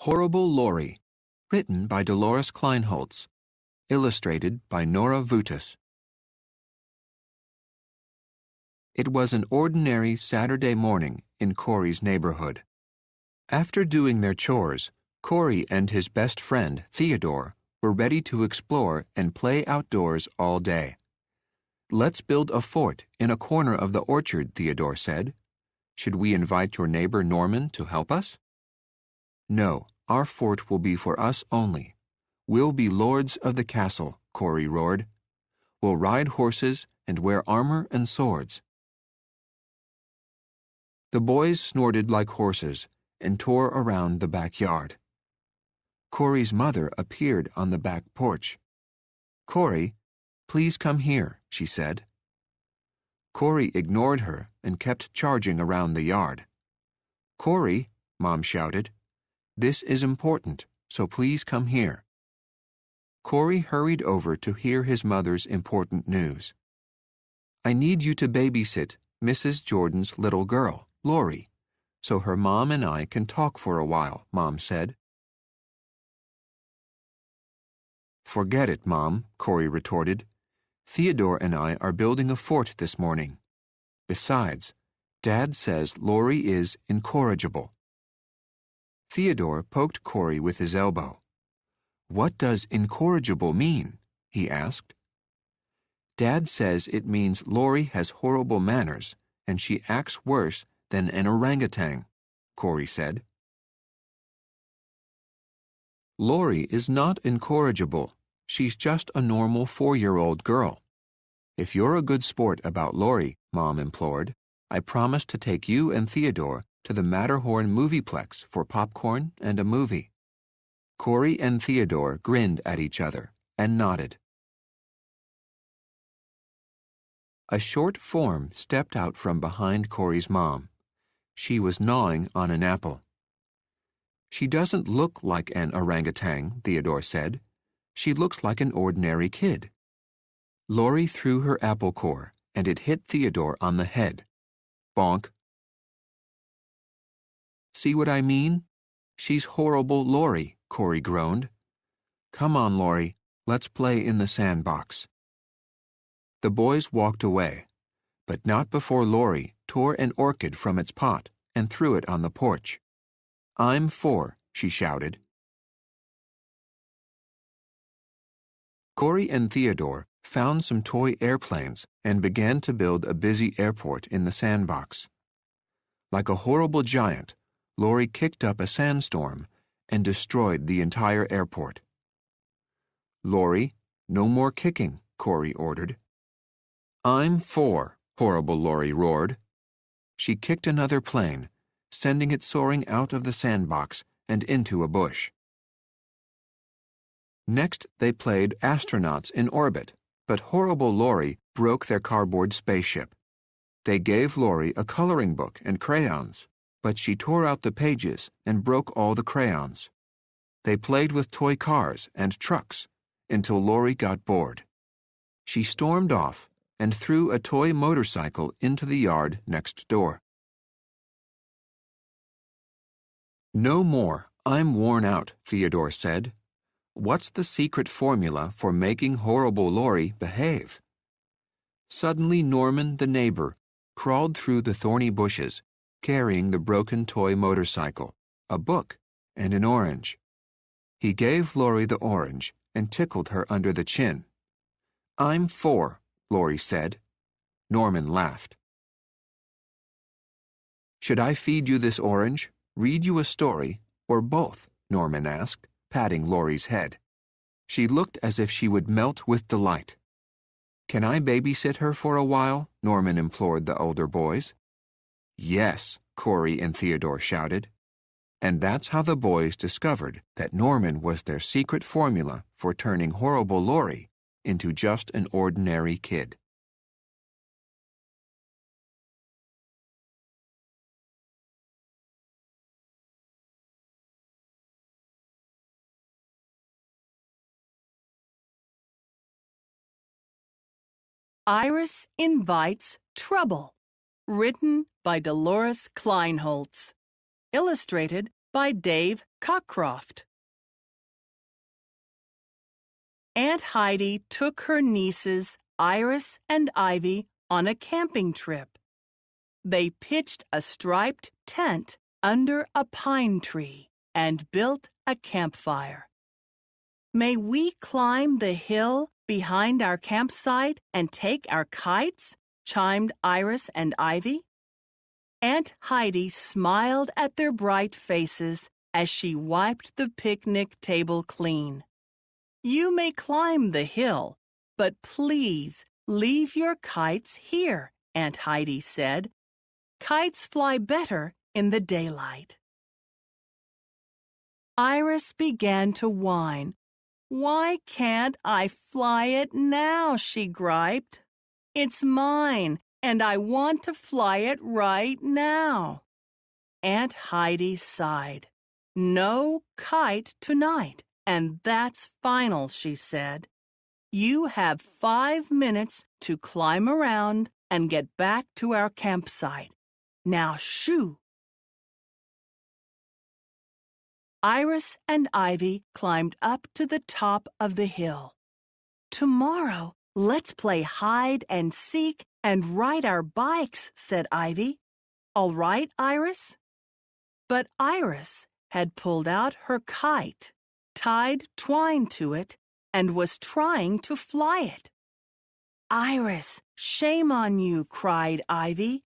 Horrible Lorry, written by Dolores Kleinholz, illustrated by Nora Vutis. It was an ordinary Saturday morning in Corey's neighborhood. After doing their chores, Corey and his best friend, Theodore, were ready to explore and play outdoors all day. "Let's build a fort in a corner of the orchard," Theodore said. "Should we invite your neighbor Norman to help us?" "No, our fort will be for us only. We'll be lords of the castle," Corey roared. "We'll ride horses and wear armor and swords." The boys snorted like horses and tore around the backyard. Corey's mother appeared on the back porch. "Corey, please come here," she said. Corey ignored her and kept charging around the yard. "Corey," Mom shouted, "this is important, so please come here." Corey hurried over to hear his mother's important news. "I need you to babysit Mrs. Jordan's little girl, Lorry, so her mom and I can talk for a while," Mom said. "Forget it, Mom," Corey retorted. "Theodore and I are building a fort this morning. Besides, Dad says Lorry is incorrigible." Theodore poked Corey with his elbow. "What does incorrigible mean?" he asked. "Dad says it means Lorry has horrible manners and she acts worse than an orangutan," Corey said. "Lorry is not incorrigible. She's just a normal 4-year-old girl. If you're a good sport about Lorry," Mom implored, "I promise to take you and Theodore to the Matterhorn Movieplex for popcorn and a movie." Corey and Theodore grinned at each other and nodded. A short form stepped out from behind Corey's mom. She was gnawing on an apple. "She doesn't look like an orangutan," Theodore said. "She looks like an ordinary kid." Lorry threw her apple core, and it hit Theodore on the head. Bonk. "See what I mean? She's horrible Lorry," Corey groaned. "Come on, Lorry, let's play in the sandbox." The boys walked away, but not before Lorry tore an orchid from its pot and threw it on the porch. "I'm 4, she shouted. Corey and Theodore found some toy airplanes and began to build a busy airport in the sandbox. Like a horrible giant, Lorry kicked up a sandstorm and destroyed the entire airport. "Lorry, no more kicking," Corey ordered. "I'm 4, horrible Lorry roared. She kicked another plane, sending it soaring out of the sandbox and into a bush. Next, they played astronauts in orbit, but horrible Lorry broke their cardboard spaceship. They gave Lorry a coloring book and crayons, but she tore out the pages and broke all the crayons. They played with toy cars and trucks until Lorry got bored. She stormed off and threw a toy motorcycle into the yard next door. "No more, I'm worn out," Theodore said. "What's the secret formula for making horrible Lorry behave?" Suddenly Norman, the neighbor, crawled through the thorny bushes, carrying the broken toy motorcycle, a book, and an orange. He gave Lorry the orange and tickled her under the chin. "I'm 4, Lorry said. Norman laughed. "Should I feed you this orange, read you a story, or both?" Norman asked, patting Lorry's head. She looked as if she would melt with delight. "Can I babysit her for a while?" Norman implored the older boys. "Yes," Corey and Theodore shouted. And that's how the boys discovered that Norman was their secret formula for turning horrible Lorry into just an ordinary kid. Iris Invites Trouble, written by Dolores Kleinholz, illustrated by Dave Cockcroft. Aunt Heidi took her nieces, Iris and Ivy, on a camping trip. They pitched a striped tent under a pine tree and built a campfire. "May we climb the hill behind our campsite and take our kites?" chimed Iris and Ivy. Aunt Heidi smiled at their bright faces as she wiped the picnic table clean. "You may climb the hill, but please leave your kites here," Aunt Heidi said. "Kites fly better in the daylight." Iris began to whine. "Why can't I fly it now?" she griped. "It's mine, and I want to fly it right now." Aunt Heidi sighed. "No kite tonight, and that's final," she said. "You have 5 minutes to climb around and get back to our campsite. Now shoo!" Iris and Ivy climbed up to the top of the hill. "Tomorrow, let's play hide and seek and ride our bikes," said Ivy. "All right, Iris?" But Iris had pulled out her kite, tied twine to it, and was trying to fly it. "Iris, shame on you," cried Ivy.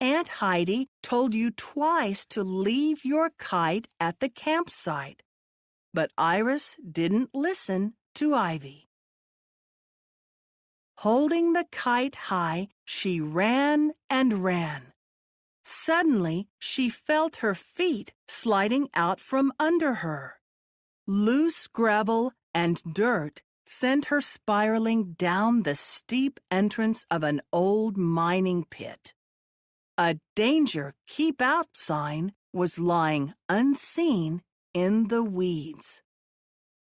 "Aunt Heidi told you twice to leave your kite at the campsite." But Iris didn't listen to Ivy. Holding the kite high, she ran and ran. Suddenly, she felt her feet sliding out from under her. Loose gravel and dirt sent her spiraling down the steep entrance of an old mining pit. A "Danger, Keep Out" sign was lying unseen in the weeds.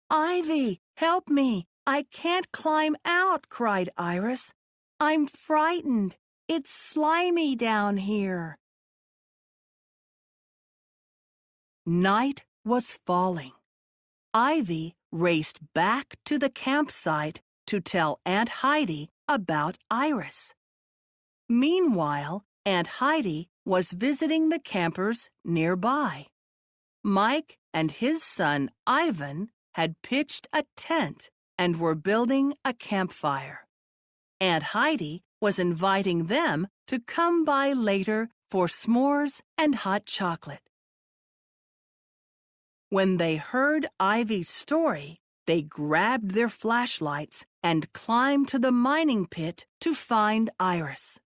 "Ivy, help me! I can't climb out," cried Iris. "I'm frightened. It's slimy down here." Night was falling. Ivy raced back to the campsite to tell Aunt Heidi about Iris. Meanwhile, Aunt Heidi was visiting the campers nearby. Mike and his son Ivan had pitched a tent and were building a campfire. Aunt Heidi was inviting them to come by later for s'mores and hot chocolate. When they heard Ivy's story, they grabbed their flashlights and climbed to the mining pit to find Iris.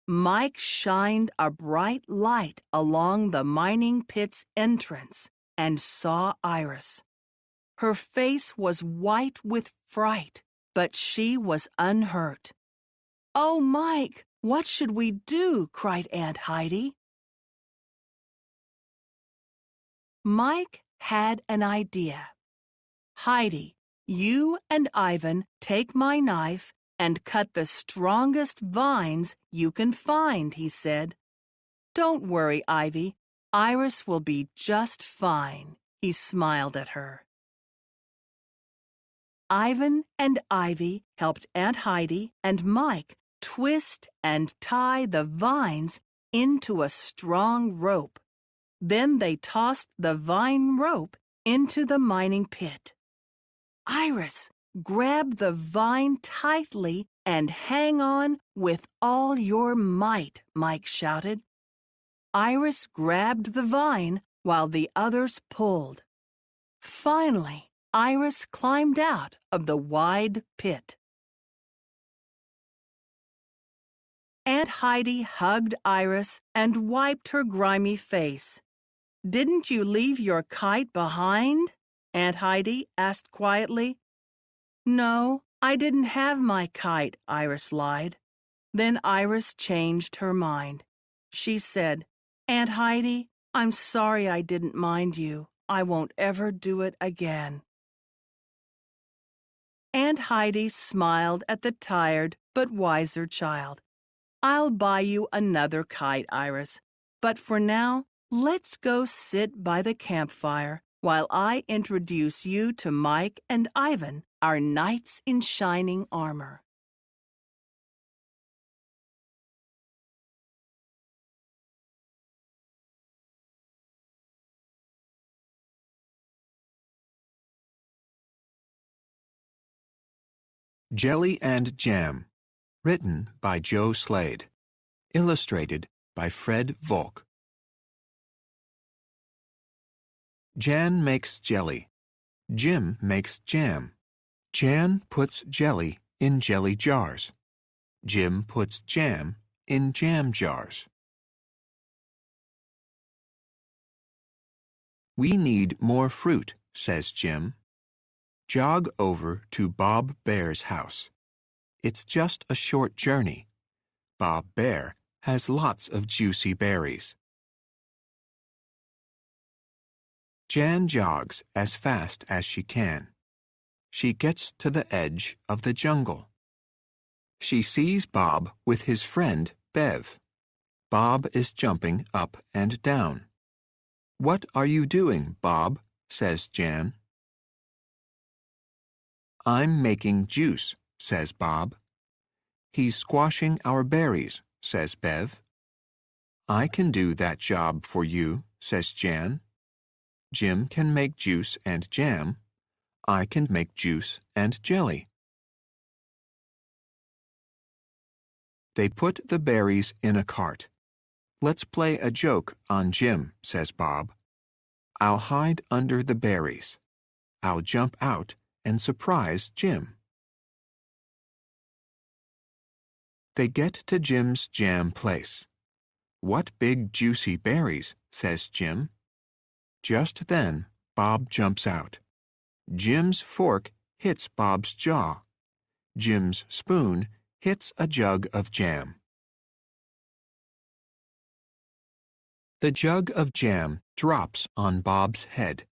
Mike shined a bright light along the mining pit's entrance and saw Iris. Her face was white with fright, but she was unhurt. "Oh, Mike, what should we do?" cried Aunt Heidi. Mike had an idea. "Heidi, you and Ivan take my knife and cut the strongest vines you can find," he said. "Don't worry, Ivy. Iris will be just fine." He smiled at her. Ivan and Ivy helped Aunt Heidi and Mike twist and tie the vines into a strong rope. Then they tossed the vine rope into the mining pit. "Iris, grab the vine tightly and hang on with all your might," Mike shouted. Iris grabbed the vine while the others pulled. Finally, Iris climbed out of the wide pit. Aunt Heidi hugged Iris and wiped her grimy face. "Didn't you leave your kite behind?" Aunt Heidi asked quietly. "No, I didn't have my kite," Iris lied. Then Iris changed her mind. She said, "Aunt Heidi, I'm sorry I didn't mind you. I won't ever do it again." Aunt Heidi smiled at the tired but wiser child. "I'll buy you another kite, Iris, but for now, Let's go sit by the campfire while I introduce you to Mike and Ivan, our knights in shining armor. Jelly and Jam, written by Joe Slade, illustrated by Fred Volk. Jan makes jelly. Jim makes jam. Jan puts jelly in jelly jars. Jim puts jam in jam jars. We need more fruit, says Jim. Jog over to Bob Bear's house. It's just a short journey. Bob Bear has lots of juicy berries. Jan jogs as fast as she can. She gets to the edge of the jungle. She sees Bob with his friend Bev. Bob is jumping up and down. "What are you doing, Bob?" says Jan. "I'm making juice," says Bob. "He's squashing our berries," says Bev. "I can do that job for you," says Jan. "Jim can make juice and jam. I can make juice and jelly." They put the berries in a cart. "Let's play a joke on Jim," says Bob. "I'll hide under the berries. I'll jump out and surprise Jim." They get to Jim's jam place. "What big juicy berries," says Jim. Just then, Bob jumps out. Jim's fork hits Bob's jaw. Jim's spoon hits a jug of jam. The jug of jam drops on Bob's head.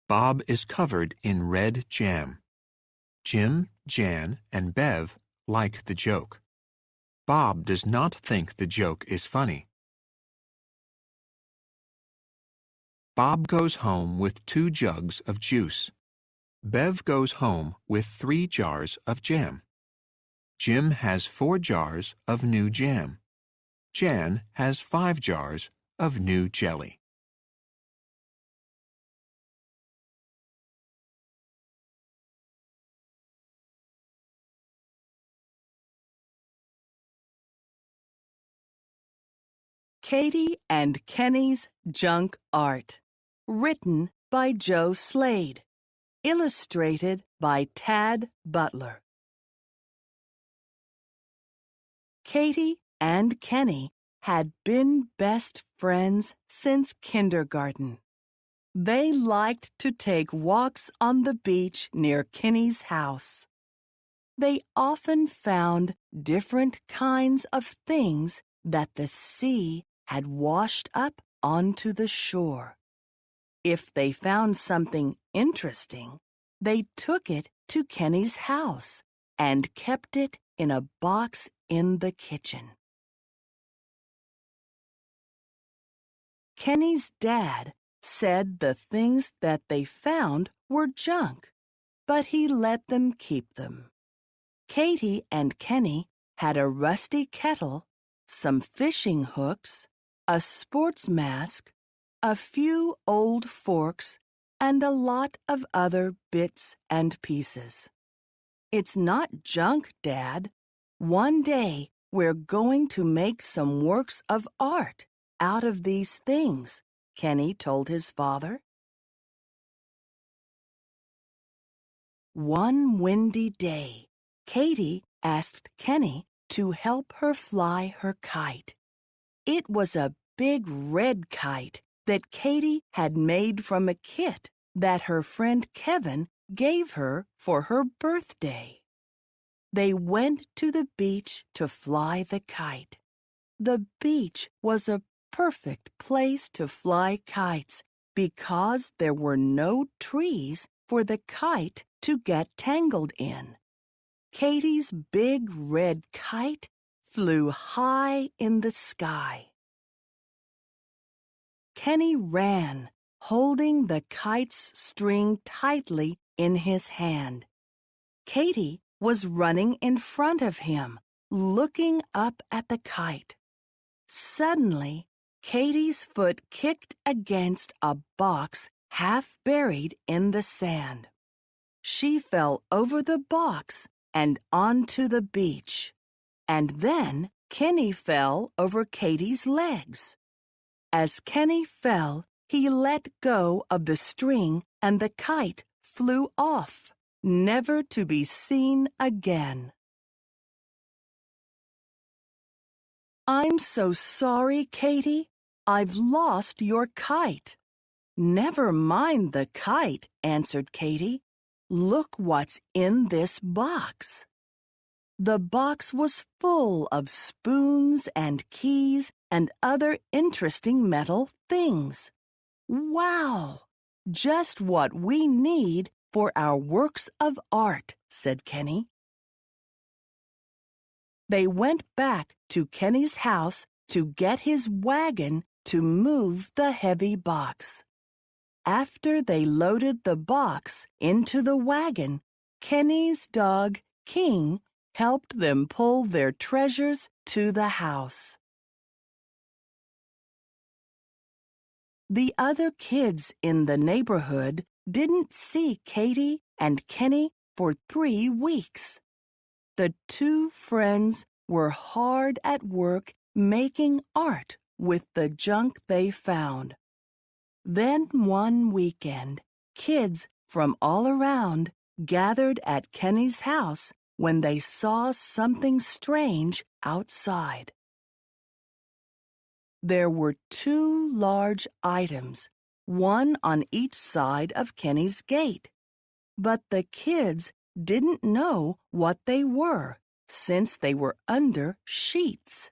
Bob is covered in red jam. Jim, Jan, and Bev like the joke. Bob does not think the joke is funny. Bob goes home with 2 jugs of juice. Bev goes home with 3 jars of jam. Jim has 4 jars of new jam. Jan has 5 jars of new jelly. Katie and Kenny's Junk Art, written by Joe Slade, illustrated by Tad Butler. Katie and Kenny had been best friends since kindergarten. They liked to take walks on the beach near Kenny's house. They often found different kinds of things that the sea had washed up onto the shore. If they found something interesting, they took it to Kenny's house and kept it in a box in the kitchen. Kenny's dad said the things that they found were junk, but he let them keep them. Katie and Kenny had a rusty kettle, some fishing hooks, a sports mask, a few old forks, and a lot of other bits and pieces. "It's not junk, Dad. One day we're going to make some works of art out of these things," Kenny told his father. One windy day, Katie asked Kenny to help her fly her kite. It was a big red kite that Katie had made from a kit that her friend Kevin gave her for her birthday. They went to the beach to fly the kite. The beach was a perfect place to fly kites because there were no trees for the kite to get tangled in. Katie's big red kite flew high in the sky. Kenny ran, holding the kite's string tightly in his hand. Katy was running in front of him, looking up at the kite. Suddenly, Katy's foot kicked against a box half buried in the sand. She fell over the box and onto the beach. And then Kenny fell over Katy's legs. As Kenny fell, he let go of the string and the kite flew off, never to be seen again. "I'm so sorry, Katy. I've lost your kite." "Never mind the kite," answered Katy. "Look what's in this box." The box was full of spoons and keys and other interesting metal things. "Wow! Just what we need for our works of art," said Kenny. They went back to Kenny's house to get his wagon to move the heavy box. After they loaded the box into the wagon, Kenny's dog, King, helped them pull their treasures to the house. The other kids in the neighborhood didn't see Katy and Kenny for 3 weeks. The two friends were hard at work making art with the junk they found. Then one weekend, kids from all around gathered at Kenny's house when they saw something strange outside. There were 2 large items, one on each side of Kenny's gate. But the kids didn't know what they were, since they were under sheets.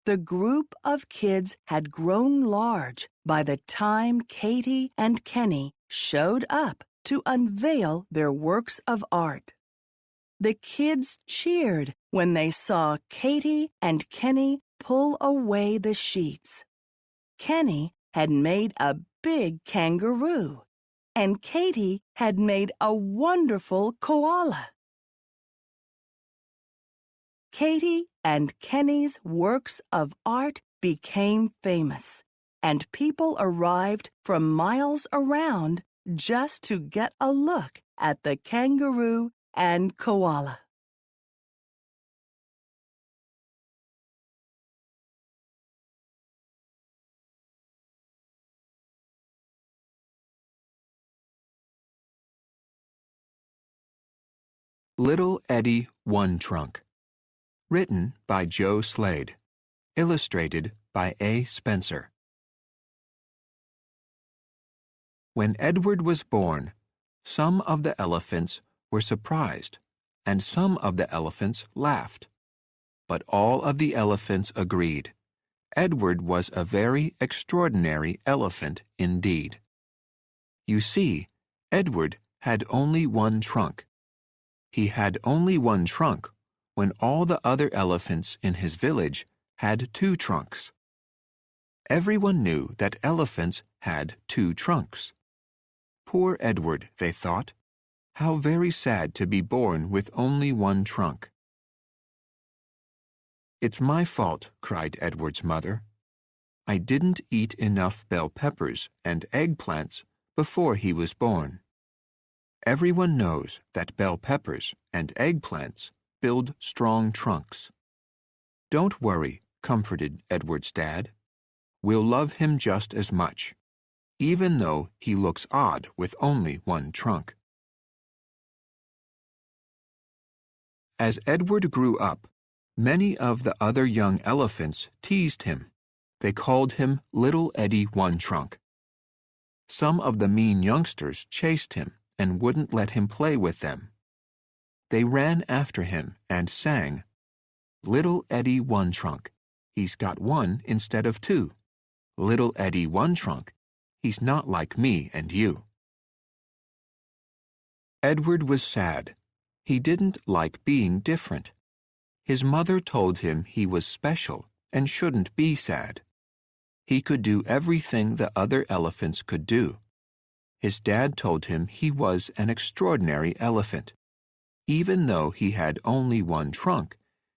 The group of kids had grown large by the time Katy and Kenny showed up to unveil their works of art. The kids cheered when they saw Katy and Kenny pull away the sheets. Kenny had made a big kangaroo, and Katy had made a wonderful koala. Katy and Kenny's works of art became famous, and people arrived from miles around just to get a look at the kangaroo and koala. Little Eddie One Trunk. Written by Joe Slade. Illustrated by A. Spencer. When Edward was born, some of the elephants were surprised, and some of the elephants laughed. But all of the elephants agreed. Edward was a very extraordinary elephant indeed. You see, Edward had only one trunk. He had only one trunk when all the other elephants in his village had 2 trunks. Everyone knew that elephants had 2 trunks. Poor Edward, they thought. How very sad to be born with only one trunk. "It's my fault," cried Edward's mother. "I didn't eat enough bell peppers and eggplants before he was born." Everyone knows that bell peppers and eggplants build strong trunks. "Don't worry," comforted Edward's dad. "We'll love him just as much, even though he looks odd with only one trunk." As Edward grew up, many of the other young elephants teased him. They called him Little Eddie One Trunk. Some of the mean youngsters chased him and wouldn't let him play with them. They ran after him and sang, "Little Eddie One Trunk, he's got 1 instead of 2. Little Eddie One Trunk, he's not like me and you." Edward was sad. He didn't like being different. His mother told him he was special and shouldn't be sad. He could do everything the other elephants could do. His dad told him he was an extraordinary elephant. Even though he had only one trunk,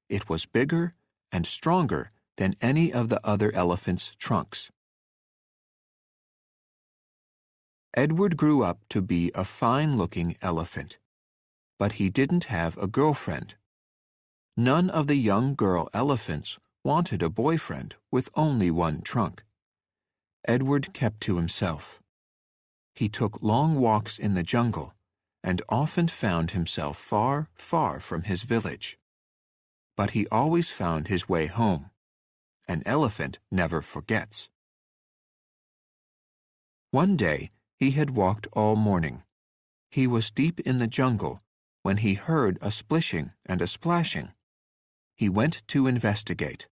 it was bigger and stronger than any of the other elephants' trunks. Edward grew up to be a fine-looking elephant, but he didn't have a girlfriend. None of the young girl elephants wanted a boyfriend with only one trunk. Edward kept to himself. He took long walks in the jungle and often found himself far, far from his village. But he always found his way home. An elephant never forgets. One day, he had walked all morning. He was deep in the jungle when he heard a splishing and a splashing. He went to investigate.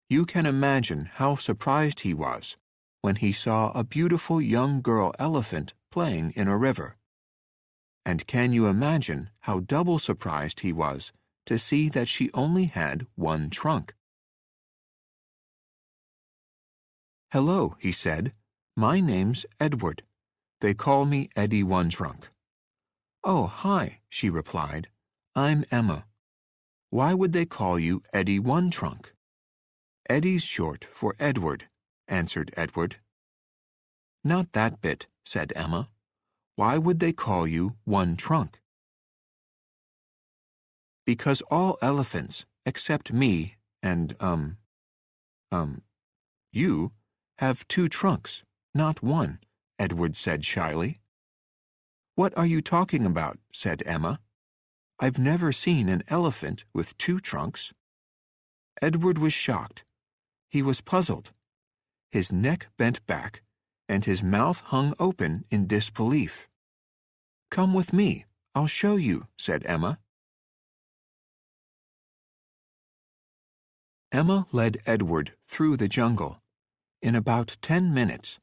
You can imagine how surprised he was when he saw a beautiful young girl elephant playing in a river. And can you imagine how double surprised he was to see that she only had one trunk? "Hello," he said. "My name's Edward. They call me Eddie One Trunk." "Oh, hi," she replied. "I'm Emma." "Why would they call you Eddie One Trunk?" "Eddie's short for Edward," answered Edward. "Not that bit," said Emma. "Why would they call you One Trunk?" "Because all elephants, except me and, you, have two trunks, not one," Edward said shyly. "What are you talking about?" said Emma. "I've never seen an elephant with two trunks." Edward was shocked. He was puzzled. His neck bent back, and his mouth hung open in disbelief. "Come with me, I'll show you," said Emma. Emma led Edward through the jungle. In about 10 minutes,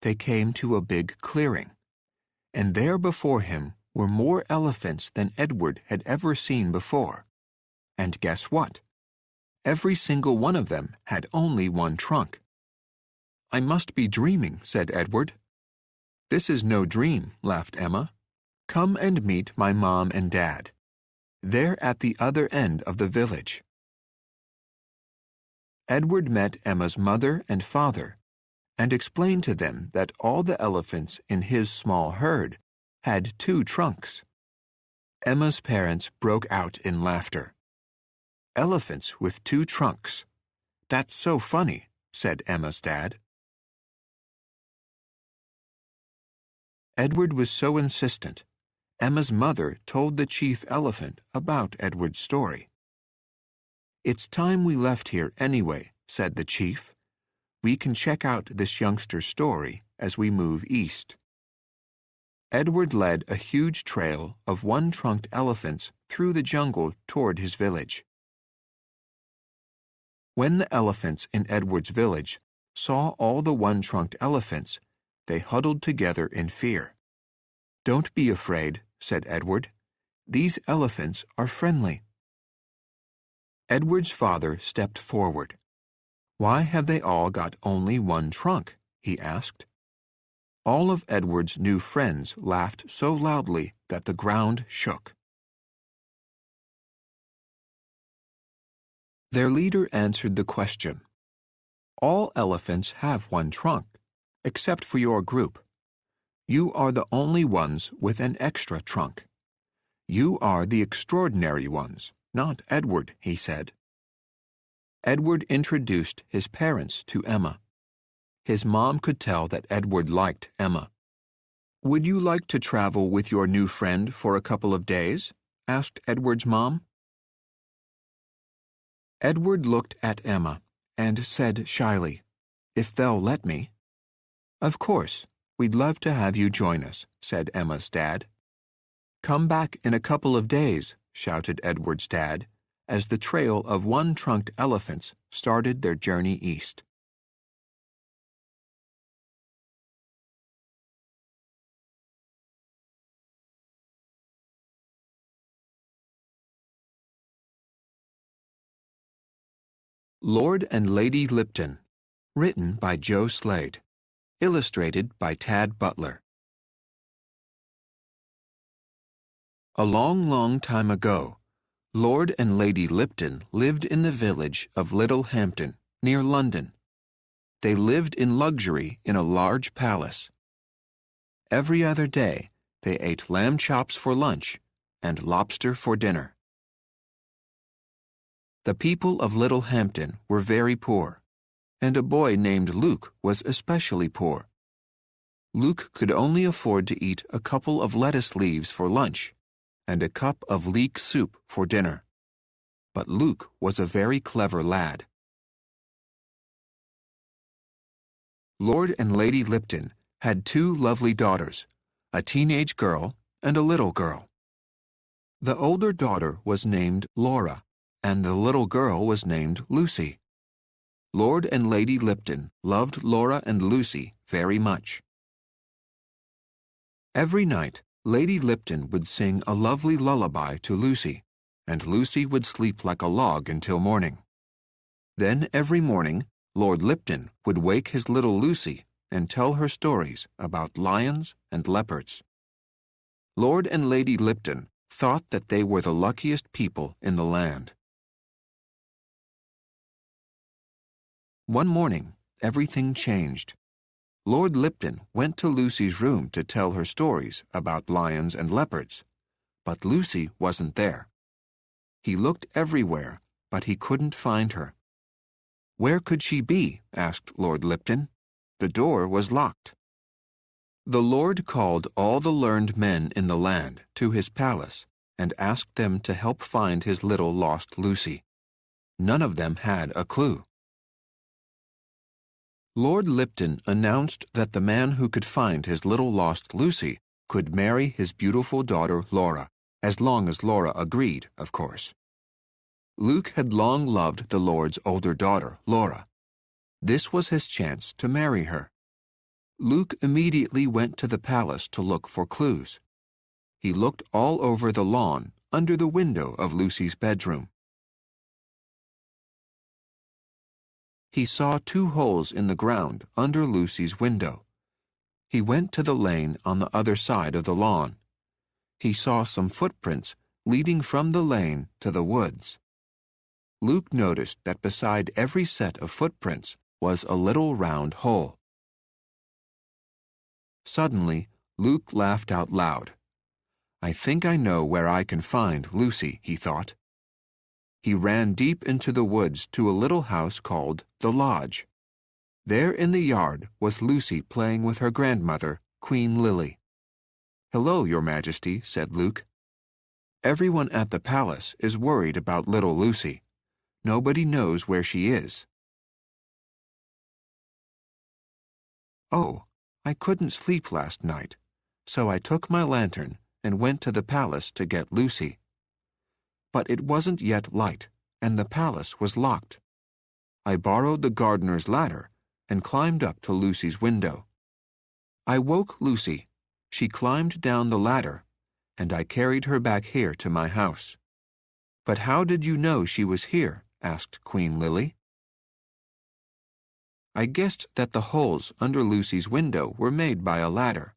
they came to a big clearing, and there before him were more elephants than Edward had ever seen before. And guess what? Every single one of them had only one trunk. "I must be dreaming," said Edward. "This is no dream," laughed Emma. "Come and meet my mom and dad. They're at the other end of the village." Edward met Emma's mother and father and explained to them that all the elephants in his small herd had two trunks. Emma's parents broke out in laughter. "Elephants with two trunks. That's so funny," said Emma's dad. Edward was so insistent. Emma's mother told the chief elephant about Edward's story. "It's time we left here anyway," said the chief. "We can check out this youngster's story as we move east." Edward led a huge trail of one-trunked elephants through the jungle toward his village. When the elephants in Edward's village saw all the one-trunked elephants, they huddled together in fear. "Don't be afraid," said Edward. "These elephants are friendly." Edward's father stepped forward. "Why have they all got only one trunk?" he asked. All of Edward's new friends laughed so loudly that the ground shook. Their leader answered the question. "All elephants have one trunk, except for your group. You are the only ones with an extra trunk. You are the extraordinary ones, not Edward," he said. Edward introduced his parents to Emma. His mom could tell that Edward liked Emma. "Would you like to travel with your new friend for a couple of days?" asked Edward's mom. Edward looked at Emma and said shyly, "If they'll let me." "Of course, we'd love to have you join us," said Emma's dad. "Come back in a couple of days," shouted Edward's dad, as the trail of one-trunked elephants started their journey east. Lord and Lady Lipton. Written by Joe Slade. Illustrated by Tad Butler. A long, long time ago, Lord and Lady Lipton lived in the village of Little Hampton, near London. They lived in luxury in a large palace. Every other day, they ate lamb chops for lunch and lobster for dinner. The people of Little Hampton were very poor, and a boy named Luke was especially poor. Luke could only afford to eat a couple of lettuce leaves for lunch and a cup of leek soup for dinner. But Luke was a very clever lad. Lord and Lady Lipton had two lovely daughters, a teenage girl and a little girl. The older daughter was named Laura, and the little girl was named Lucy. Lord and Lady Lipton loved Laura and Lucy very much. Every night, Lady Lipton would sing a lovely lullaby to Lucy, and Lucy would sleep like a log until morning. Then every morning, Lord Lipton would wake his little Lucy and tell her stories about lions and leopards. Lord and Lady Lipton thought that they were the luckiest people in the land. One morning, everything changed. Lord Lipton went to Lucy's room to tell her stories about lions and leopards, but Lucy wasn't there. He looked everywhere, but he couldn't find her. "Where could she be?" asked Lord Lipton. "The door was locked." The Lord called all the learned men in the land to his palace and asked them to help find his little lost Lucy. None of them had a clue. Lord Lipton announced that the man who could find his little lost Lucy could marry his beautiful daughter Laura, as long as Laura agreed, of course. Luke had long loved the Lord's older daughter, Laura. This was his chance to marry her. Luke immediately went to the palace to look for clues. He looked all over the lawn, under the window of Lucy's bedroom. He saw two holes in the ground under Lucy's window. He went to the lane on the other side of the lawn. He saw some footprints leading from the lane to the woods. Luke noticed that beside every set of footprints was a little round hole. Suddenly, Luke laughed out loud. "I think I know where I can find Lucy," he thought. He ran deep into the woods to a little house called the Lodge. There in the yard was Lucy playing with her grandmother, Queen Lily. "Hello, Your Majesty," said Luke. "Everyone at the palace is worried about little Lucy. Nobody knows where she is." "Oh, I couldn't sleep last night, so I took my lantern and went to the palace to get Lucy. But it wasn't yet light, and the palace was locked. I borrowed the gardener's ladder and climbed up to Lucy's window. I woke Lucy. She climbed down the ladder, and I carried her back here to my house." "But how did you know she was here?" asked Queen Lily. "I guessed that the holes under Lucy's window were made by a ladder,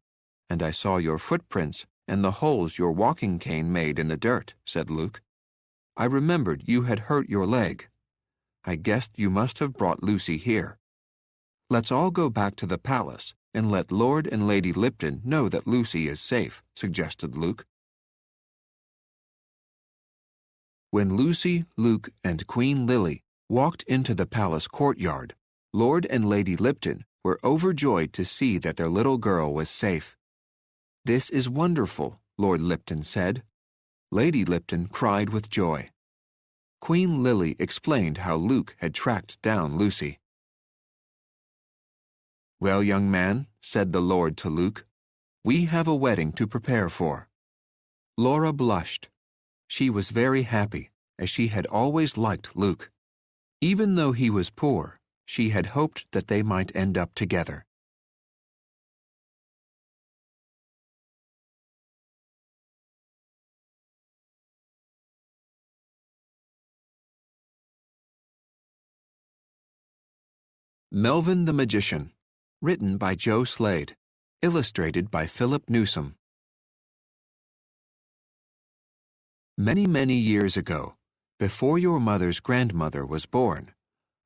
and I saw your footprints and the holes your walking cane made in the dirt," said Luke. "I remembered you had hurt your leg. I guessed you must have brought Lucy here. Let's all go back to the palace and let Lord and Lady Lipton know that Lucy is safe," suggested Luke. When Lucy, Luke, and Queen Lily walked into the palace courtyard, Lord and Lady Lipton were overjoyed to see that their little girl was safe. "This is wonderful," Lord Lipton said. Lady Lipton cried with joy. Queen Lily explained how Luke had tracked down Lucy. "Well, young man," said the Lord to Luke, "we have a wedding to prepare for." Laura blushed. She was very happy, as she had always liked Luke. Even though he was poor, she had hoped that they might end up together. Melvin the Magician, written by Joe Slade, illustrated by Philip Newsome. Many, many years ago, before your mother's grandmother was born,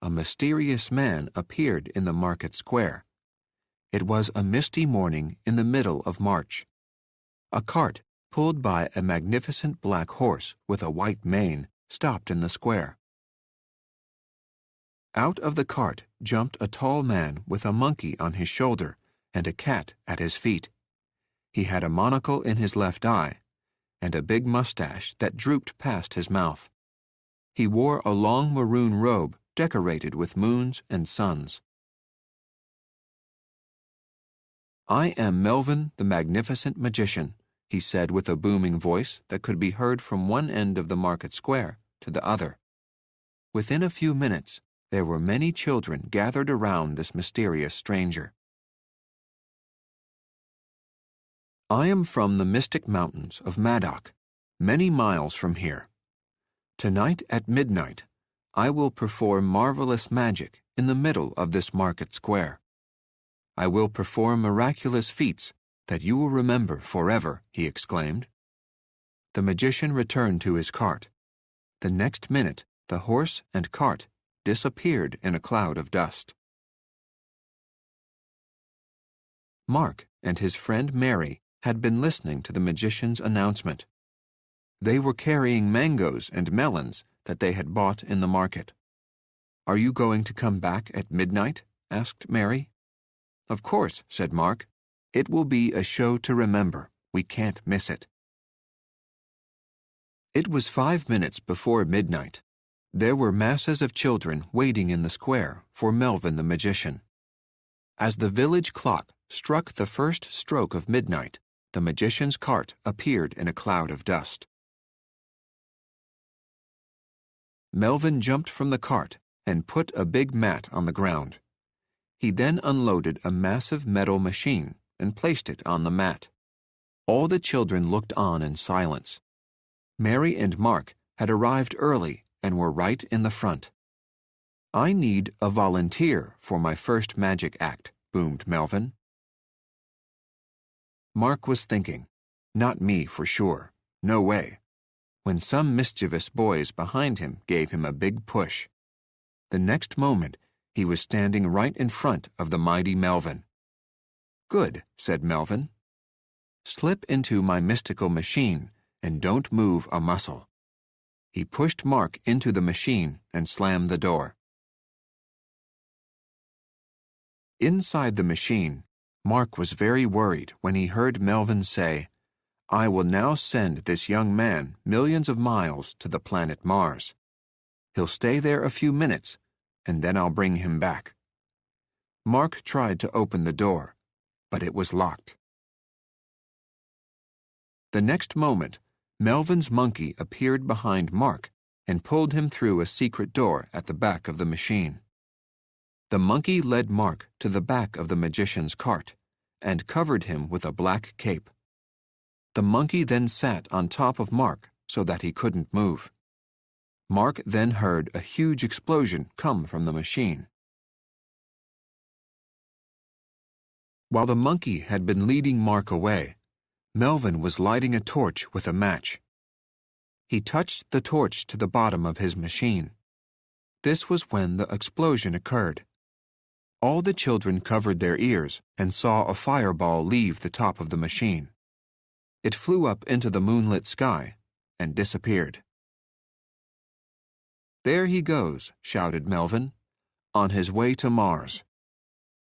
a mysterious man appeared in the market square. It was a misty morning in the middle of March. A cart, pulled by a magnificent black horse with a white mane, stopped in the square. Out of the cart jumped a tall man with a monkey on his shoulder and a cat at his feet. He had a monocle in his left eye and a big mustache that drooped past his mouth. He wore a long maroon robe decorated with moons and suns. "I am Melvin the Magnificent Magician," he said with a booming voice that could be heard from one end of the market square to the other. Within a few minutes, there were many children gathered around this mysterious stranger. "I am from the mystic mountains of Madoc, many miles from here. Tonight at midnight, I will perform marvelous magic in the middle of this market square. I will perform miraculous feats that you will remember forever," he exclaimed. The magician returned to his cart. The next minute, the horse and cart disappeared in a cloud of dust. Mark and his friend Mary had been listening to the magician's announcement. They were carrying mangoes and melons that they had bought in the market. "Are you going to come back at midnight?" asked Mary. "Of course," said Mark. "It will be a show to remember. We can't miss it." It was 5 minutes before midnight. There were masses of children waiting in the square for Melvin the Magician. As the village clock struck the first stroke of midnight, the magician's cart appeared in a cloud of dust. Melvin jumped from the cart and put a big mat on the ground. He then unloaded a massive metal machine and placed it on the mat. All the children looked on in silence. Mary and Mark had arrived early and were right in the front. "I need a volunteer for my first magic act," boomed Melvin. Mark was thinking, "Not me for sure. No way," when some mischievous boys behind him gave him a big push. The next moment, he was standing right in front of the mighty Melvin. "Good," said Melvin. "Slip into my mystical machine and don't move a muscle." He pushed Mark into the machine and slammed the door. Inside the machine, Mark was very worried when he heard Melvin say, "I will now send this young man millions of miles to the planet Mars. He'll stay there a few minutes, and then I'll bring him back." Mark tried to open the door, but it was locked. The next moment, Melvin's monkey appeared behind Mark and pulled him through a secret door at the back of the machine. The monkey led Mark to the back of the magician's cart and covered him with a black cape. The monkey then sat on top of Mark so that he couldn't move. Mark then heard a huge explosion come from the machine. While the monkey had been leading Mark away, Melvin was lighting a torch with a match. He touched the torch to the bottom of his machine. This was when the explosion occurred. All the children covered their ears and saw a fireball leave the top of the machine. It flew up into the moonlit sky and disappeared. "There he goes," shouted Melvin, "on his way to Mars."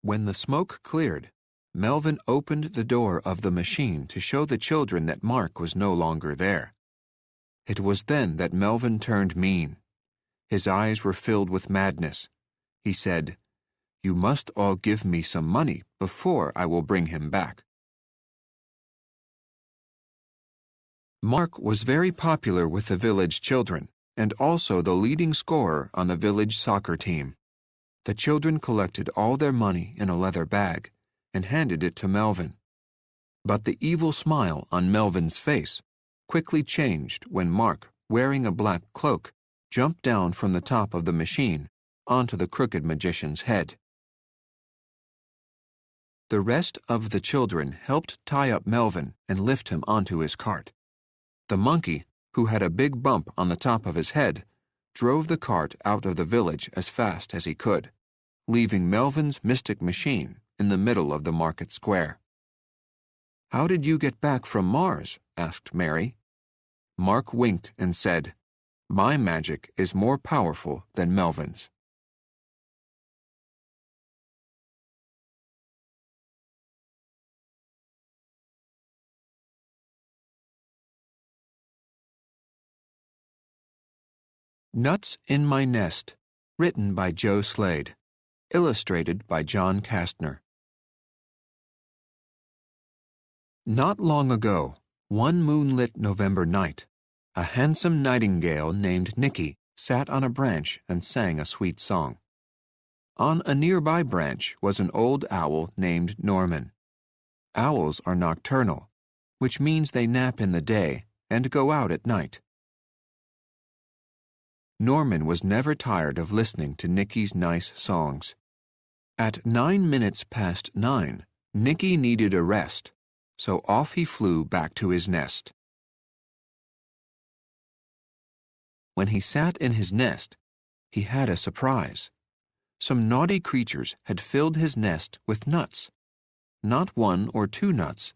When the smoke cleared, Melvin opened the door of the machine to show the children that Mark was no longer there. It was then that Melvin turned mean. His eyes were filled with madness. He said, "You must all give me some money before I will bring him back." Mark was very popular with the village children and also the leading scorer on the village soccer team. The children collected all their money in a leather bag and handed it to Melvin. But the evil smile on Melvin's face quickly changed when Mark, wearing a black cloak, jumped down from the top of the machine onto the crooked magician's head. The rest of the children helped tie up Melvin and lift him onto his cart. The monkey, who had a big bump on the top of his head, drove the cart out of the village as fast as he could, leaving Melvin's mystic machine in the middle of the market square. "How did you get back from Mars?" asked Mary. Mark winked and said, "My magic is more powerful than Melvin's." Nuts in My Nest, written by Joe Slade, illustrated by John Kastner. Not long ago, one moonlit November night, a handsome nightingale named Nicky sat on a branch and sang a sweet song. On a nearby branch was an old owl named Norman. Owls are nocturnal, which means they nap in the day and go out at night. Norman was never tired of listening to Nicky's nice songs. At 9 minutes past 9, Nicky needed a rest, so off he flew back to his nest. When he sat in his nest, he had a surprise. Some naughty creatures had filled his nest with nuts. Not 1 or 2 nuts,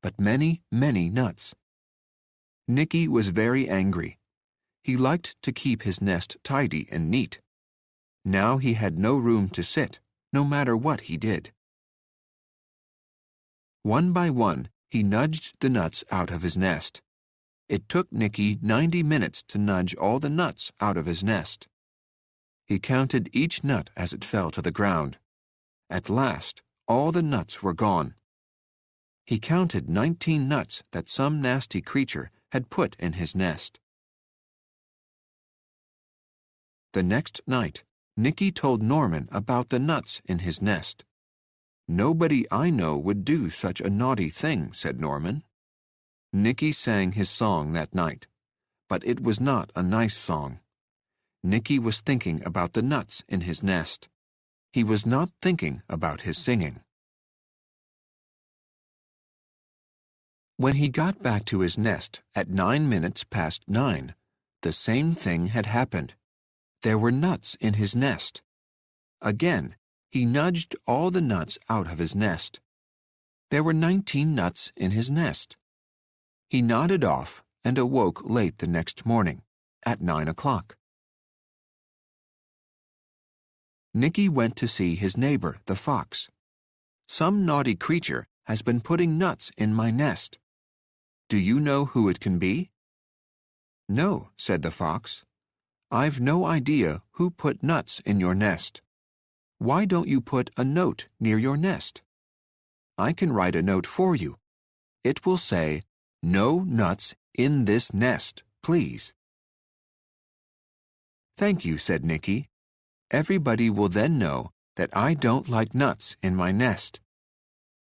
but many, many nuts. Nicky was very angry. He liked to keep his nest tidy and neat. Now he had no room to sit, no matter what he did. One by one, he nudged the nuts out of his nest. It took Nicky 90 minutes to nudge all the nuts out of his nest. He counted each nut as it fell to the ground. At last, all the nuts were gone. He counted 19 nuts that some nasty creature had put in his nest. The next night, Nicky told Norman about the nuts in his nest. "Nobody I know would do such a naughty thing," said Norman. Nicky sang his song that night, but it was not a nice song. Nicky was thinking about the nuts in his nest. He was not thinking about his singing. When he got back to his nest at 9 minutes past 9, the same thing had happened. There were nuts in his nest. Again, he nudged all the nuts out of his nest. There were 19 nuts in his nest. He nodded off and awoke late the next morning, at 9 o'clock. Nicky went to see his neighbor, the fox. "Some naughty creature has been putting nuts in my nest. Do you know who it can be?" "No," said the fox. "I've no idea who put nuts in your nest. Why don't you put a note near your nest? I can write a note for you. It will say, 'No nuts in this nest, please.'" "Thank you," said Nicky. "Everybody will then know that I don't like nuts in my nest.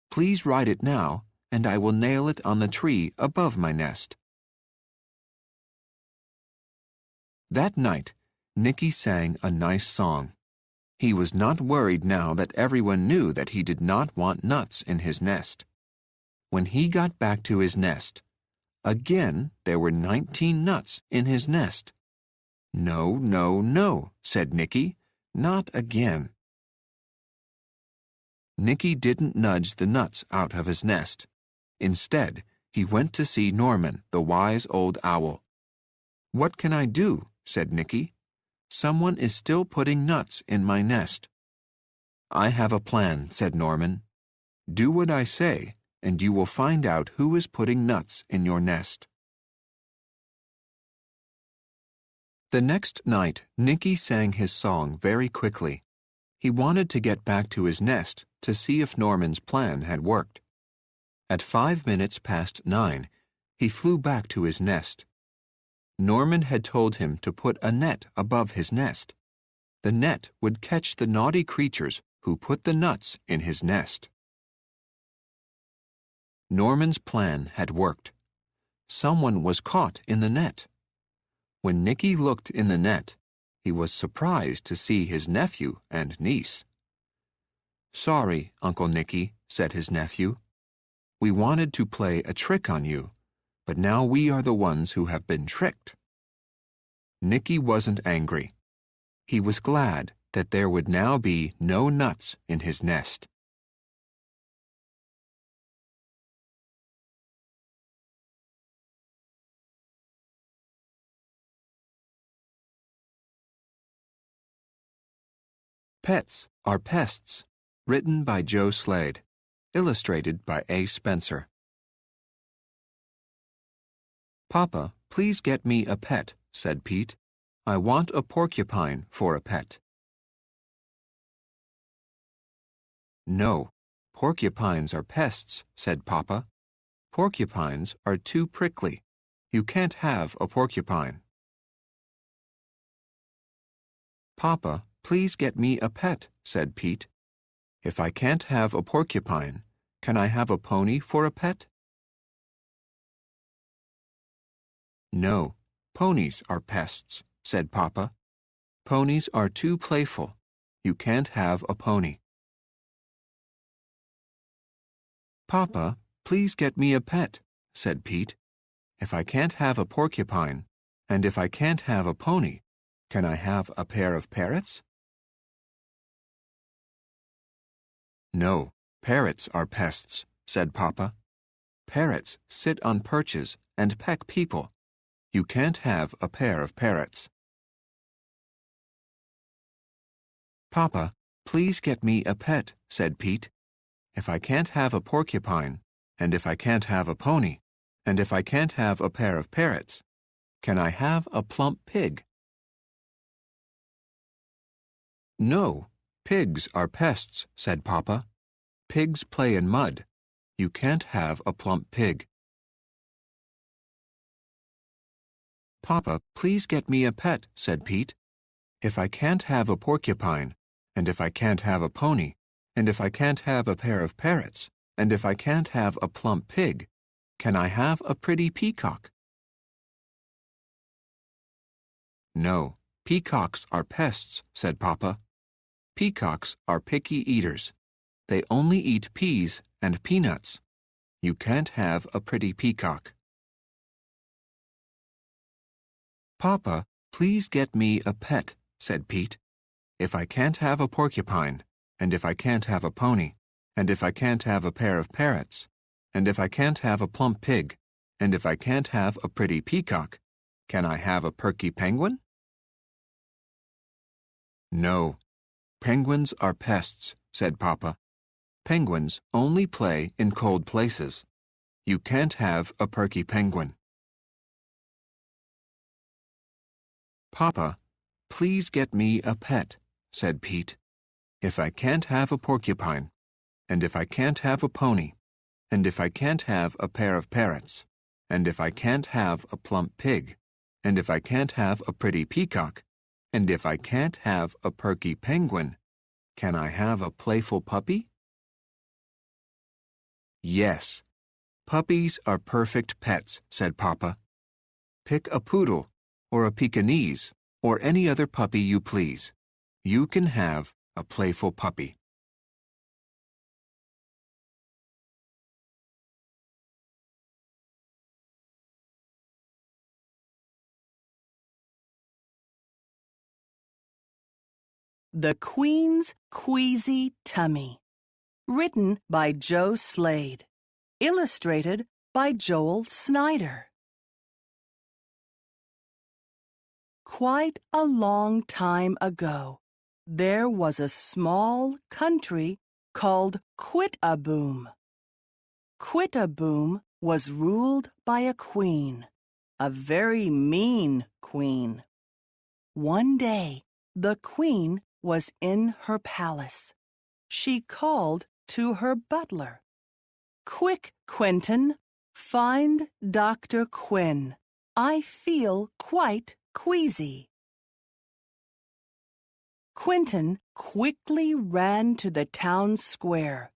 Please write it now, and I will nail it on the tree above my nest." That night, Nicky sang a nice song. He was not worried now that everyone knew that he did not want nuts in his nest. When he got back to his nest, again there were 19 nuts in his nest. "No, no, no," said Nicky. "Not again." Nicky didn't nudge the nuts out of his nest. Instead, he went to see Norman, the wise old owl. "What can I do?" said Nicky. "Someone is still putting nuts in my nest." "I have a plan," said Norman. "Do what I say, and you will find out who is putting nuts in your nest." The next night, Nicky sang his song very quickly. He wanted to get back to his nest to see if Norman's plan had worked. At 5 minutes past 9, he flew back to his nest. Norman had told him to put a net above his nest. The net would catch the naughty creatures who put the nuts in his nest. Norman's plan had worked. Someone was caught in the net. When Nicky looked in the net, he was surprised to see his nephew and niece. "Sorry, Uncle Nicky," said his nephew. "We wanted to play a trick on you, but now we are the ones who have been tricked." Nicky wasn't angry. He was glad that there would now be no nuts in his nest. Pets Are Pests, written by Joe Slade, illustrated by A. Spencer. "Papa, please get me a pet," said Pete. "I want a porcupine for a pet." "No, porcupines are pests," said Papa. "Porcupines are too prickly. You can't have a porcupine." "Papa, please get me a pet," said Pete. "If I can't have a porcupine, can I have a pony for a pet?" "No, ponies are pests," said Papa. "Ponies are too playful. You can't have a pony." "Papa, please get me a pet," said Pete. "If I can't have a porcupine, and if I can't have a pony, can I have a pair of parrots?" "No, parrots are pests," said Papa. "Parrots sit on perches and peck people. You can't have a pair of parrots." "Papa, please get me a pet," said Pete. "If I can't have a porcupine, and if I can't have a pony, and if I can't have a pair of parrots, can I have a plump pig?" "No, pigs are pests," said Papa. "Pigs play in mud. You can't have a plump pig." "Papa, please get me a pet," said Pete. "If I can't have a porcupine, and if I can't have a pony, and if I can't have a pair of parrots, and if I can't have a plump pig, can I have a pretty peacock?" "No, peacocks are pests," said Papa. "Peacocks are picky eaters. They only eat peas and peanuts. You can't have a pretty peacock." "Papa, please get me a pet," said Pete. "If I can't have a porcupine, and if I can't have a pony, and if I can't have a pair of parrots, and if I can't have a plump pig, and if I can't have a pretty peacock, can I have a perky penguin?" "No, penguins are pests," said Papa. "Penguins only play in cold places. You can't have a perky penguin." "Papa, please get me a pet," said Pete. "If I can't have a porcupine, and if I can't have a pony, and if I can't have a pair of parrots, and if I can't have a plump pig, and if I can't have a pretty peacock, and if I can't have a perky penguin, can I have a playful puppy?" "Yes, puppies are perfect pets," said Papa. "Pick a poodle, or a Pekingese, or any other puppy you please. You can have a playful puppy." The Queen's Queasy Tummy, written by Joe Slade, illustrated by Joel Snyder. Quite a long time ago, there was a small country called Quit-a-Boom. Quit-a-Boom was ruled by a queen, a very mean queen. One day, the queen was in her palace. She called to her butler. "Quick, Quentin, find Dr. Quinn. I feel quite queasy." Quentin quickly ran to the town square.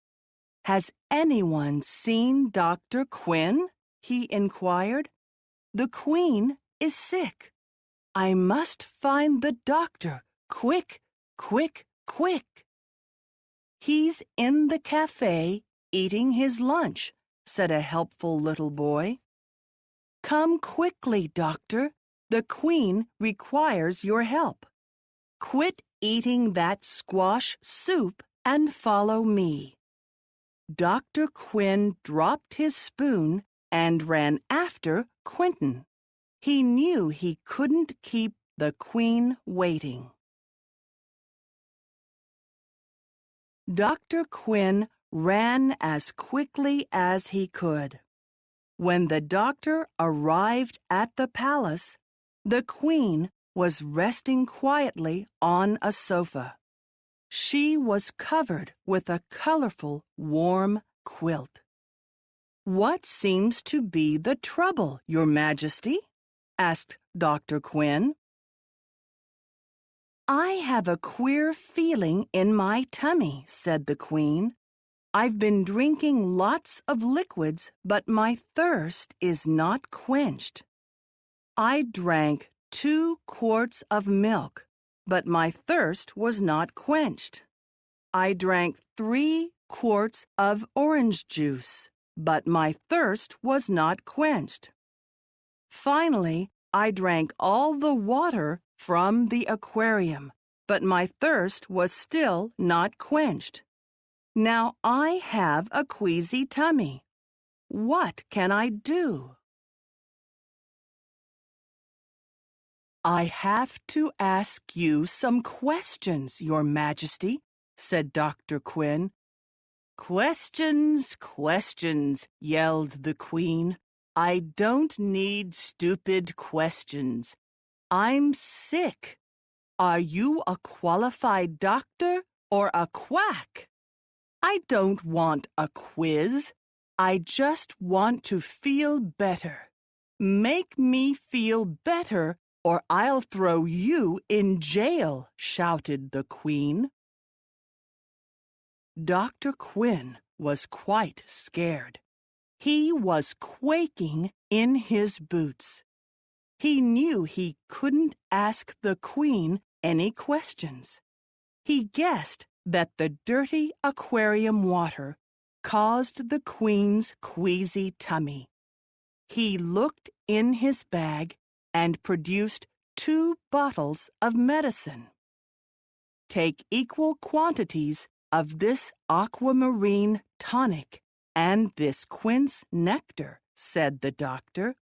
"Has anyone seen Dr. Quinn?" he inquired. "The queen is sick. I must find the doctor. Quick, quick, quick." "He's in the cafe eating his lunch," said a helpful little boy. "Come quickly, doctor. The Queen requires your help. Quit eating that squash soup and follow me." Dr. Quinn dropped his spoon and ran after Quentin. He knew he couldn't keep the Queen waiting. Dr. Quinn ran as quickly as he could. When the doctor arrived at the palace, the Queen was resting quietly on a sofa. She was covered with a colorful, warm quilt. "What seems to be the trouble, Your Majesty?" asked Dr. Quinn. "I have a queer feeling in my tummy," said the Queen. "I've been drinking lots of liquids, but my thirst is not quenched. I drank 2 quarts of milk, but my thirst was not quenched. I drank 3 quarts of orange juice, but my thirst was not quenched. Finally, I drank all the water from the aquarium, but my thirst was still not quenched. Now I have a queasy tummy. What can I do?" "I have to ask you some questions, Your Majesty," said Dr. Quinn. "Questions, questions," yelled the Queen. "I don't need stupid questions. I'm sick. Are you a qualified doctor or a quack? I don't want a quiz. I just want to feel better. Make me feel better or I'll throw you in jail," shouted the Queen. Dr. Quinn was quite scared. He was quaking in his boots. He knew he couldn't ask the Queen any questions. He guessed that the dirty aquarium water caused the Queen's queasy tummy. He looked in his bag and produced 2 bottles of medicine. "Take equal quantities of this aquamarine tonic and this quince nectar," said the doctor.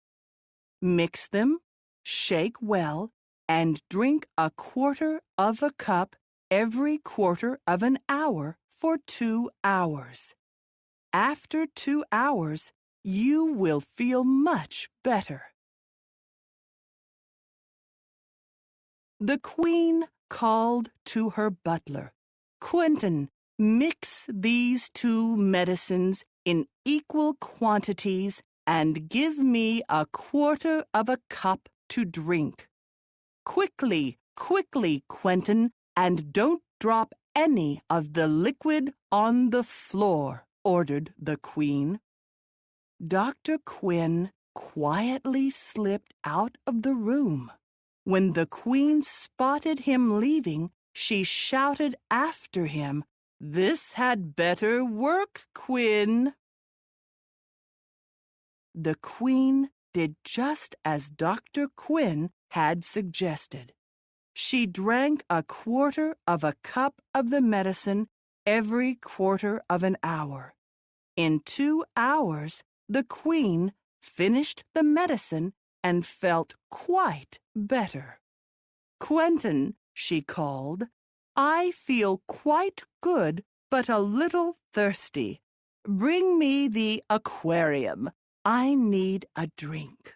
"Mix them, shake well, and drink 1/4 of a cup every 1/4 of an hour for 2 hours. After 2 hours, you will feel much better." The Queen called to her butler, "Quentin, mix these 2 medicines in equal quantities and give me 1/4 of a cup to drink. Quickly, quickly, Quentin, and don't drop any of the liquid on the floor," ordered the Queen. Dr. Quinn quietly slipped out of the room. When the Queen spotted him leaving, she shouted after him, "This had better work, Quinn." The Queen did just as Dr. Quinn had suggested. She drank 1/4 of a cup of the medicine every 1/4 of an hour. In 2 hours, the Queen finished the medicine and felt quite better. "Quentin," she called, "I feel quite good but a little thirsty. Bring me the aquarium. I need a drink."